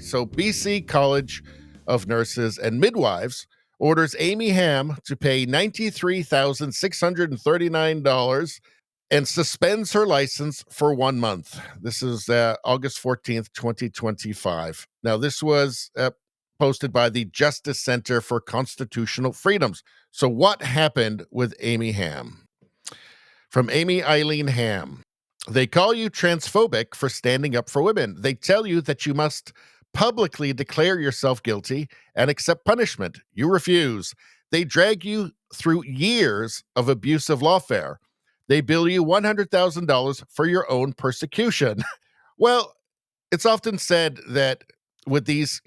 So, BC College of Nurses and Midwives orders Amy Hamm to pay $93,639 and suspends her license for 1 month. This is August 14th, 2025. Now, this was posted by the Justice Center for Constitutional Freedoms. So, what happened with Amy Hamm? From Amy Eileen Hamm. They call you transphobic for standing up for women. They tell you that you must publicly declare yourself guilty and accept punishment. You refuse. They drag you through years of abusive lawfare. They bill you $100,000 for your own persecution. Well, it's often said that with these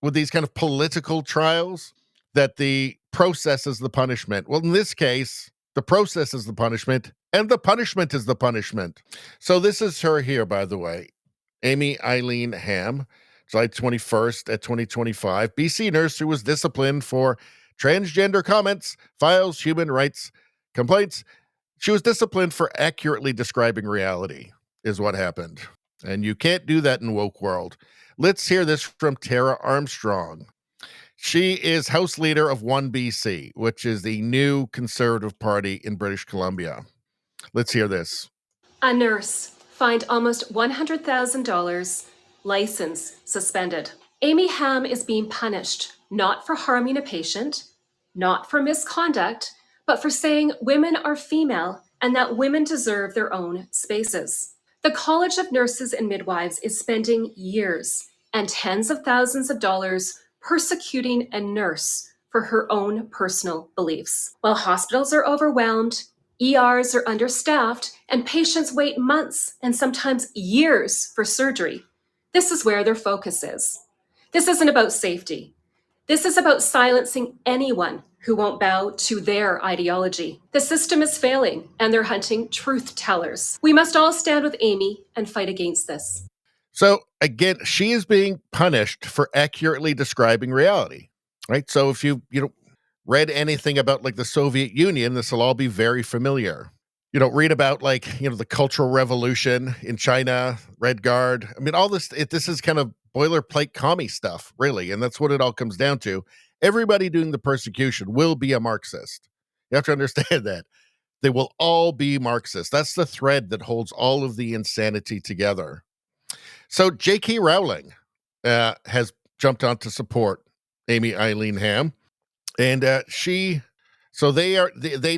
kind of political trials, that the process is the punishment. Well, in this case, the process is the punishment, and the punishment is the punishment. So this is her here, by the way. Amy Eileen Hamm, July 21st at 2025. BC nurse who was disciplined for transgender comments, files human rights complaints. She was disciplined for accurately describing reality, is what happened. And you can't do that in woke world. Let's hear this from Tara Armstrong. She is House Leader of 1BC, which is the new Conservative Party in British Columbia. Let's hear this. A nurse fined almost $100,000, license suspended. Amy Hamm is being punished not for harming a patient, not for misconduct, but for saying women are female and that women deserve their own spaces. The College of Nurses and Midwives is spending years and tens of thousands of dollars persecuting a nurse for her own personal beliefs. While hospitals are overwhelmed, ERs are understaffed, and patients wait months and sometimes years for surgery, this is where their focus is. This isn't about safety. This is about silencing anyone who won't bow to their ideology. The system is failing, and they're hunting truth tellers. We must all stand with Amy and fight against this. So again, she is being punished for accurately describing reality, right? So if you read anything about like the Soviet Union, this will all be very familiar. Read about the Cultural Revolution in China, Red Guard. I mean, all this, this is kind of boilerplate commie stuff, really. And that's what it all comes down to. Everybody doing the persecution will be a Marxist. You have to understand that. They will all be Marxist. That's the thread that holds all of the insanity together. So J.K. Rowling has jumped on to support Amy Eileen Hamm, and they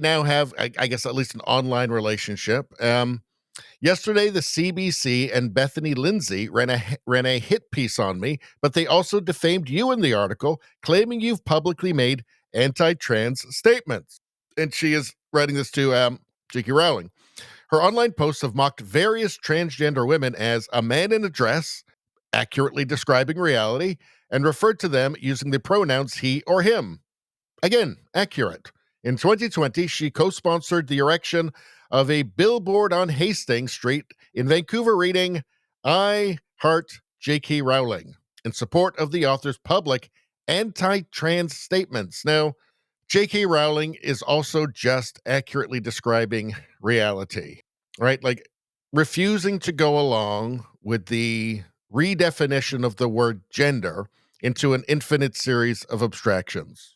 now have, I guess, at least an online relationship. Yesterday, the CBC and Bethany Lindsay ran a hit piece on me, but they also defamed you in the article, claiming you've publicly made anti-trans statements. And she is writing this to J.K. Rowling. Her online posts have mocked various transgender women as a man in a dress, accurately describing reality, and referred to them using the pronouns he or him. Again, accurate. In 2020, she co-sponsored the erection of a billboard on Hastings Street in Vancouver reading, "I heart J.K. Rowling," in support of the author's public anti-trans statements. Now, J.K. Rowling is also just accurately describing reality, right? Like refusing to go along with the redefinition of the word gender into an infinite series of abstractions.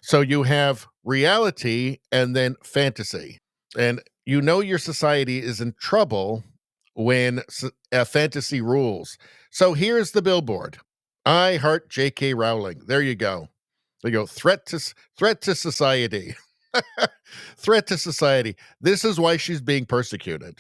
So you have reality and then fantasy. And your society is in trouble when fantasy rules. So here's the billboard. I heart J.K. Rowling. There you go. They go, threat to society. Threat to society. This is why she's being persecuted.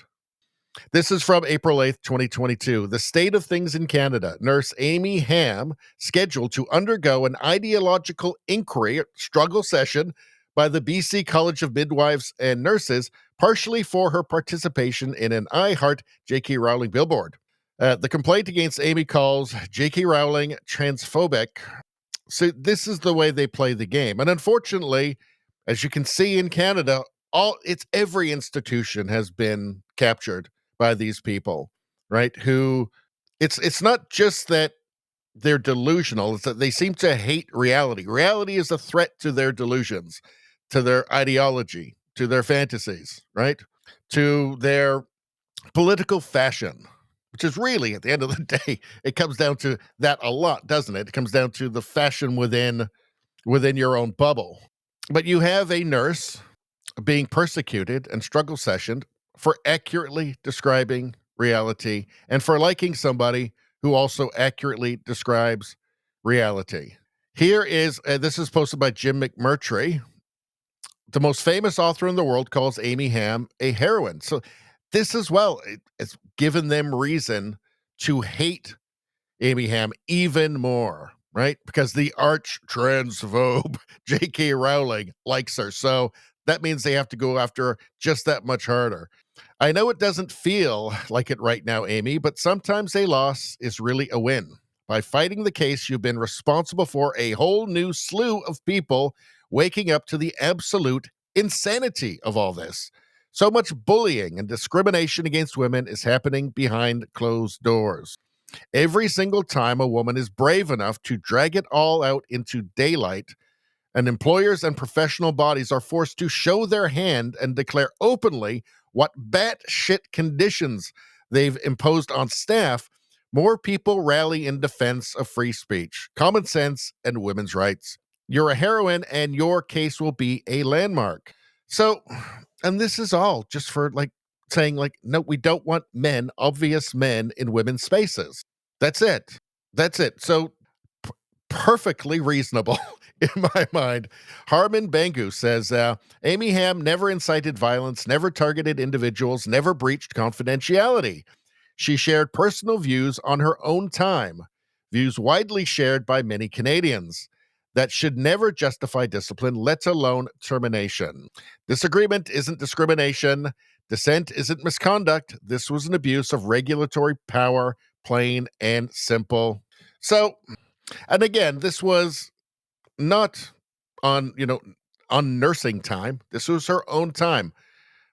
This is from April 8th, 2022. The state of things in Canada. Nurse Amy Hamm scheduled to undergo an ideological inquiry struggle session by the BC College of Midwives and Nurses, partially for her participation in an I Heart J.K. Rowling billboard. The complaint against Amy calls J.K. Rowling transphobic. So this is the way they play the game. And unfortunately, as you can see in Canada, every institution has been captured by these people, right? Who it's not just that they're delusional, it's that they seem to hate reality. Reality is a threat to their delusions, to their ideology, to their fantasies, right? To their political fashion. which is really, at the end of the day, it comes down to that a lot, doesn't it? It comes down to the fashion within your own bubble. But you have a nurse being persecuted and struggle sessioned for accurately describing reality and for liking somebody who also accurately describes reality. Here is this is posted by Jim McMurtry. The most famous author in the world calls Amy Hamm a heroine. So this as well, it's given them reason to hate Amy Hamm even more, right? Because the arch transphobe J.K. Rowling likes her. So that means they have to go after her just that much harder. I know it doesn't feel like it right now, Amy, but sometimes a loss is really a win. By fighting the case, you've been responsible for a whole new slew of people waking up to the absolute insanity of all this. So much bullying and discrimination against women is happening behind closed doors. Every single time a woman is brave enough to drag it all out into daylight, and employers and professional bodies are forced to show their hand and declare openly what batshit conditions they've imposed on staff, more people rally in defense of free speech, common sense, and women's rights. You're a heroine, and your case will be a landmark. So, and this is all just for saying, no, we don't want men, obvious men, in women's spaces. That's it. That's it. So perfectly reasonable in my mind. Harman Bangu says Amy Hamm never incited violence, never targeted individuals, never breached confidentiality. She shared personal views on her own time, views widely shared by many Canadians. That should never justify discipline, let alone termination. Disagreement isn't discrimination. Dissent isn't misconduct. This was an abuse of regulatory power, plain and simple. So, and again, this was not on, on nursing time. This was her own time.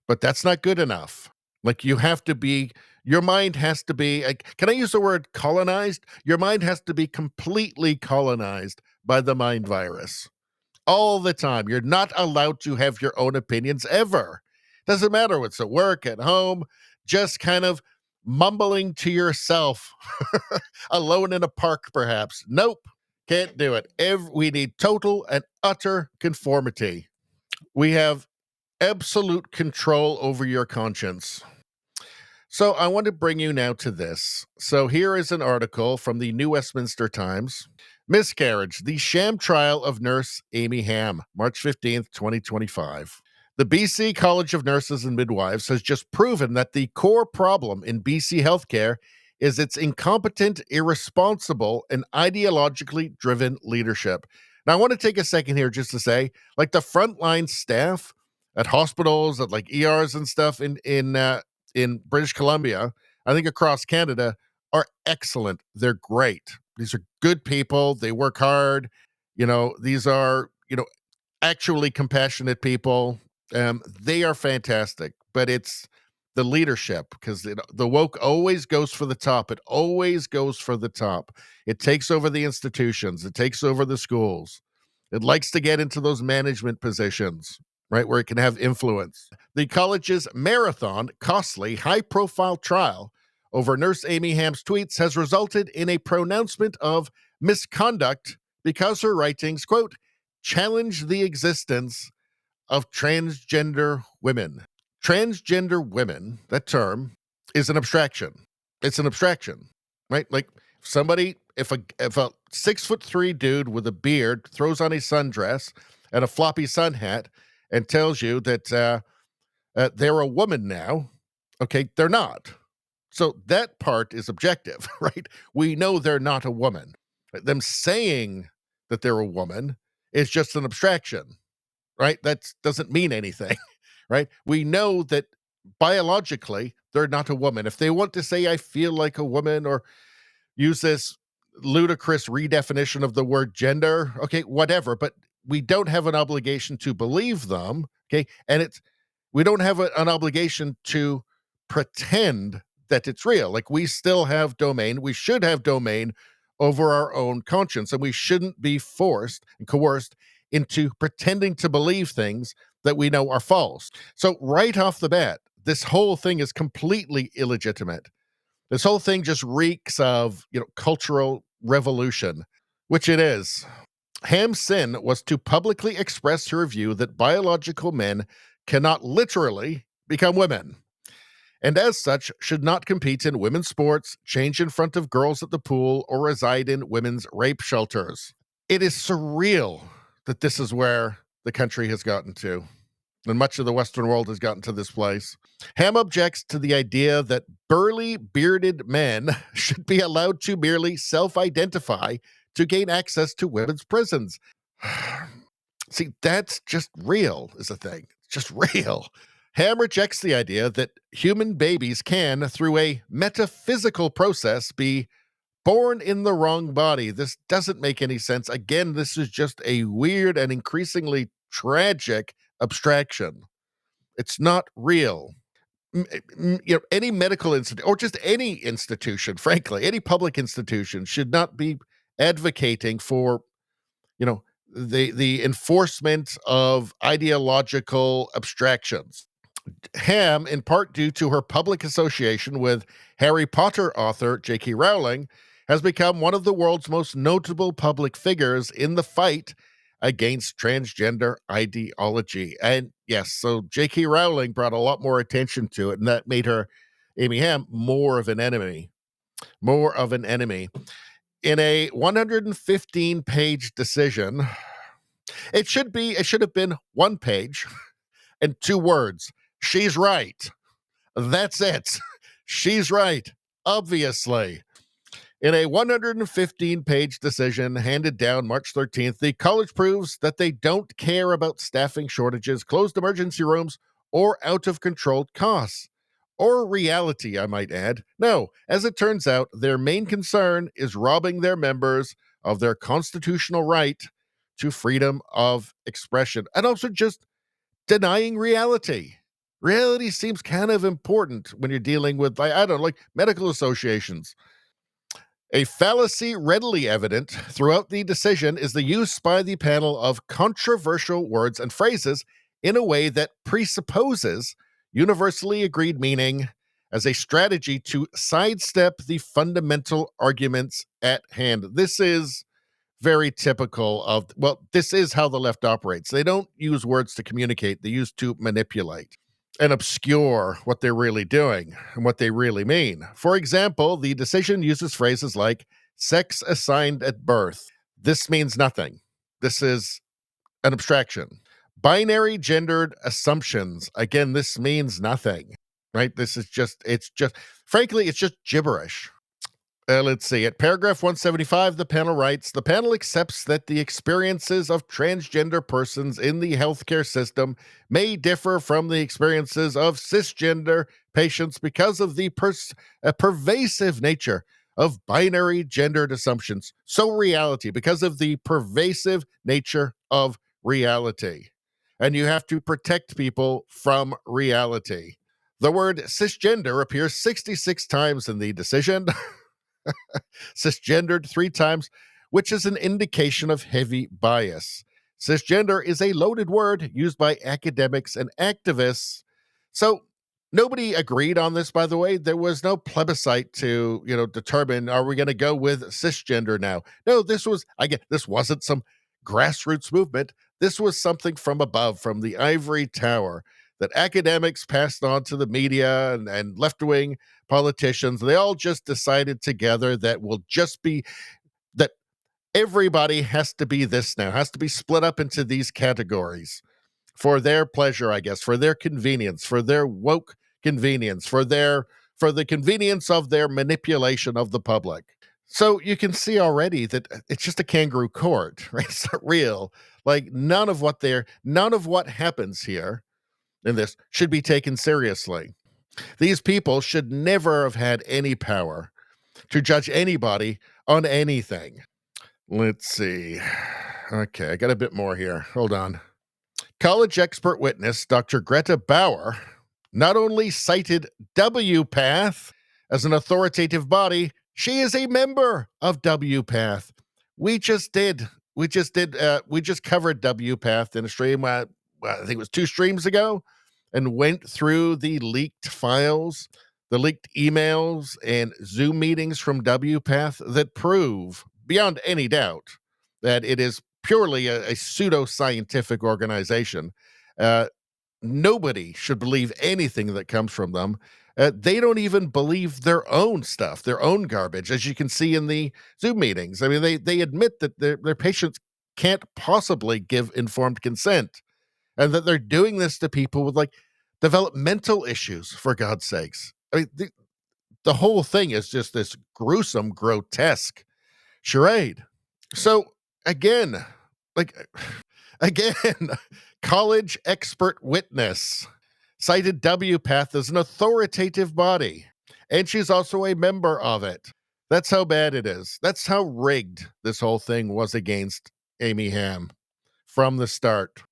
But that's not good enough. You have to be, your mind has to be, can I use the word colonized? Your mind has to be completely colonized by the mind virus all the time. You're not allowed to have your own opinions ever. Doesn't matter what's at work, at home, just kind of mumbling to yourself, alone in a park, perhaps. Nope, can't do it. We need total and utter conformity. We have absolute control over your conscience. So I want to bring you now to this. So here is an article from the New Westminster Times. Miscarriage, the sham trial of nurse Amy Hamm, March 15th, 2025. The BC College of Nurses and Midwives has just proven that the core problem in BC healthcare is its incompetent, irresponsible, and ideologically driven leadership. Now, I want to take a second here just to say, the frontline staff at hospitals, at ERs and stuff in British Columbia, I think across Canada, are excellent. They're great. These are good people. They work hard. These are, actually compassionate people. They are fantastic, but it's the leadership, because the woke always goes for the top. It always goes for the top. It takes over the institutions. It takes over the schools. It likes to get into those management positions, right, where it can have influence. The college's marathon, costly, high-profile trial over nurse Amy Hamm's tweets has resulted in a pronouncement of misconduct because her writings, quote, challenge the existence of transgender women. Transgender women, that term, is an abstraction. It's an abstraction, right? If a 6'3" dude with a beard throws on a sundress and a floppy sun hat and tells you that they're a woman now, okay, they're not. So that part is objective, right? We know they're not a woman. Them saying that they're a woman is just an abstraction, right? That doesn't mean anything, right? We know that biologically they're not a woman. If they want to say, I feel like a woman, or use this ludicrous redefinition of the word gender, okay, whatever, but we don't have an obligation to believe them, okay? And we don't have an obligation to pretend that it's real. We still have domain. We should have domain over our own conscience, and we shouldn't be forced and coerced into pretending to believe things that we know are false. So right off the bat, this whole thing is completely illegitimate. This whole thing just reeks of, cultural revolution, which it is. Hamm's sin was to publicly express her view that biological men cannot literally become women, and as such should not compete in women's sports, change in front of girls at the pool, or reside in women's rape shelters. It is surreal that this is where the country has gotten to, and much of the Western world has gotten to this place. Hamm objects to the idea that burly, bearded men should be allowed to merely self-identify to gain access to women's prisons. See, that's just real, is the thing. It's just real. Hamm rejects the idea that human babies can, through a metaphysical process, be born in the wrong body. This doesn't make any sense. Again, this is just a weird and increasingly tragic abstraction. It's not real. Any medical institute, or just any institution, frankly, any public institution should not be advocating for, the enforcement of ideological abstractions. Hamm, in part due to her public association with Harry Potter author J.K. Rowling, has become one of the world's most notable public figures in the fight against transgender ideology. And yes, so J.K. Rowling brought a lot more attention to it, and that made her, Amy Hamm, more of an enemy. More of an enemy. In a 115-page decision, it should have been one page and 2 words. She's right. That's it. She's right. Obviously. In a 115-page decision handed down March 13th, the college proves that they don't care about staffing shortages, closed emergency rooms, or out-of-control costs. Or reality, I might add. No, as it turns out, their main concern is robbing their members of their constitutional right to freedom of expression, and also just denying reality. Reality seems kind of important when you're dealing with, I don't know, like medical associations. A fallacy readily evident throughout the decision is the use by the panel of controversial words and phrases in a way that presupposes universally agreed meaning as a strategy to sidestep the fundamental arguments at hand. This is very typical of, this is how the left operates. They don't use words to communicate, they use to manipulate and obscure what they're really doing and what they really mean. For example, the decision uses phrases like sex assigned at birth. This means nothing. This is an abstraction. Binary gendered assumptions. Again, this means nothing, right? Frankly, it's just gibberish. Let's see. At paragraph 175, the panel writes, the panel accepts that the experiences of transgender persons in the healthcare system may differ from the experiences of cisgender patients because of the pervasive nature of binary gendered assumptions. So reality, because of the pervasive nature of reality. And you have to protect people from reality. The word cisgender appears 66 times in the decision. Cisgendered 3 times, which is an indication of heavy bias. Cisgender is a loaded word used by academics and activists. So nobody agreed on this, by the way. There was no plebiscite to, determine, are we going to go with cisgender now? No, this wasn't some grassroots movement. This was something from above, from the ivory tower, that academics passed on to the media and left-wing politicians. They all just decided together that that everybody has to be this now, has to be split up into these categories for their pleasure, I guess, for their convenience, for their woke convenience, for the convenience of their manipulation of the public. So you can see already that it's just a kangaroo court, right? It's not real. Like none of what happens here in this should be taken seriously. These people should never have had any power to judge anybody on anything. Let's see. Okay, I got a bit more here. Hold on. College expert witness Dr. Greta Bauer not only cited WPATH as an authoritative body, she is a member of WPATH. We just covered WPATH in a stream, I think it was 2 streams ago, and went through the leaked files The leaked emails and Zoom meetings from WPATH that prove, beyond any doubt, that it is purely a pseudo-scientific organization. Uh, Nobody should believe anything that comes from them. They don't even believe their own stuff, their own garbage, as you can see in the Zoom meetings. I mean, they admit that their patients can't possibly give informed consent, and that they're doing this to people with like developmental issues, for God's sakes. I mean, the whole thing is just this gruesome, grotesque charade. So again, like again, college expert witness cited WPATH as an authoritative body, and she's also a member of it. That's how bad it is. That's how rigged this whole thing was against Amy Hamm from the start.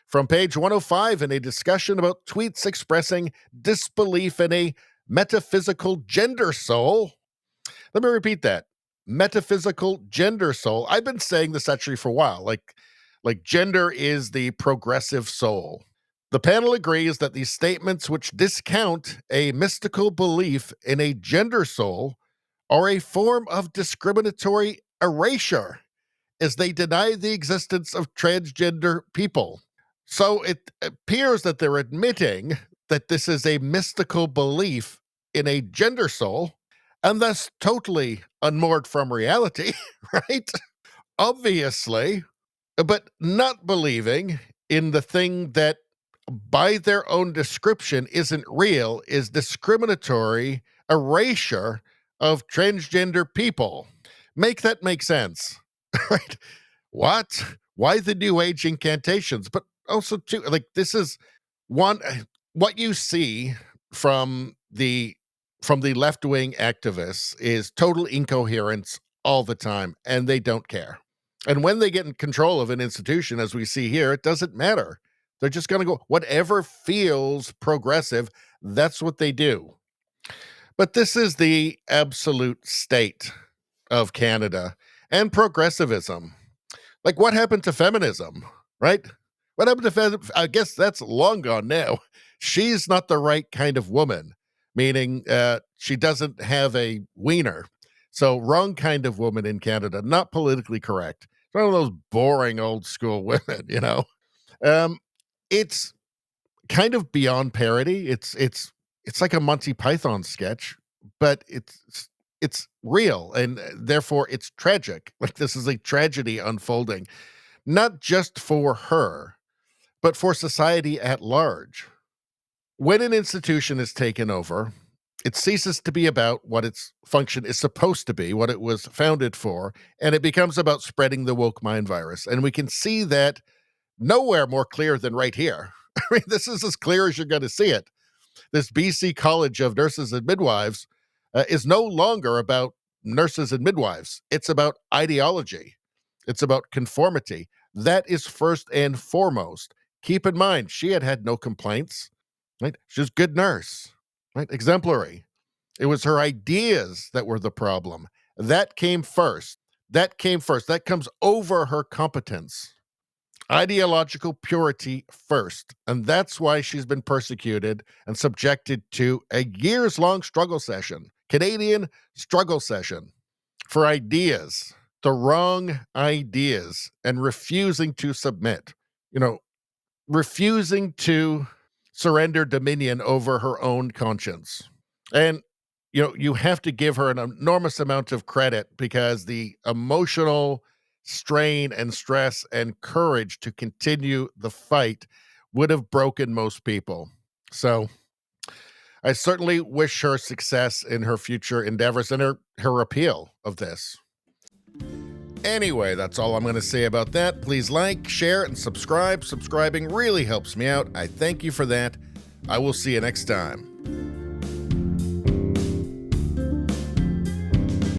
From page 105, in a discussion about tweets expressing disbelief in a metaphysical gender soul. Let me repeat that. Metaphysical gender soul. I've been saying this actually for a while. Like gender is the progressive soul. The panel agrees that these statements which discount a mystical belief in a gender soul are a form of discriminatory erasure, as they deny the existence of transgender people. So it appears that they're admitting that this is a mystical belief in a gender soul, and thus totally unmoored from reality, right? Obviously, but not believing in the thing that, by their own description, isn't real is discriminatory erasure of transgender people. Make that make sense, right? What? Why the new age incantations? But also, too, like this is one what you see from the left wing activists is total incoherence all the time, and they don't care. And when they get in control of an institution, as we see here, it doesn't matter. They're just going to go whatever feels progressive. That's what they do. But this is the absolute state of Canada and progressivism. Like, what happened to feminism, right? What happened to feminism? I guess that's long gone now. She's not the right kind of woman, meaning she doesn't have a wiener. So, wrong kind of woman in Canada, not politically correct. It's one of those boring old school women, you know. It's kind of beyond parody. It's like a Monty Python sketch, but it's real, and therefore it's tragic. Like this is a tragedy unfolding, not just for her, but for society at large. When an institution is taken over, it ceases to be about what its function is supposed to be, what it was founded for, and it becomes about spreading the woke mind virus. And we can see that nowhere more clear than right here. I mean, this is as clear as you're going to see it. This BC College of Nurses and Midwives is no longer about nurses and midwives. It's about ideology. It's about conformity. That is first and foremost. Keep in mind, she had no complaints, right? She's a good nurse, right? Exemplary. It was her ideas that were the problem. That came first. That came first. That comes over her competence. Ideological purity first. And that's why she's been persecuted and subjected to a years-long struggle session, Canadian struggle session, for ideas, the wrong ideas, and refusing to submit, refusing to surrender dominion over her own conscience. And, you have to give her an enormous amount of credit because the emotional strain and stress and courage to continue the fight would have broken most people. So I certainly wish her success in her future endeavors and her appeal of this. Anyway, that's all I'm going to say about that. Please like, share, and subscribe. Subscribing really helps me out. I thank you for that. I will see you next time.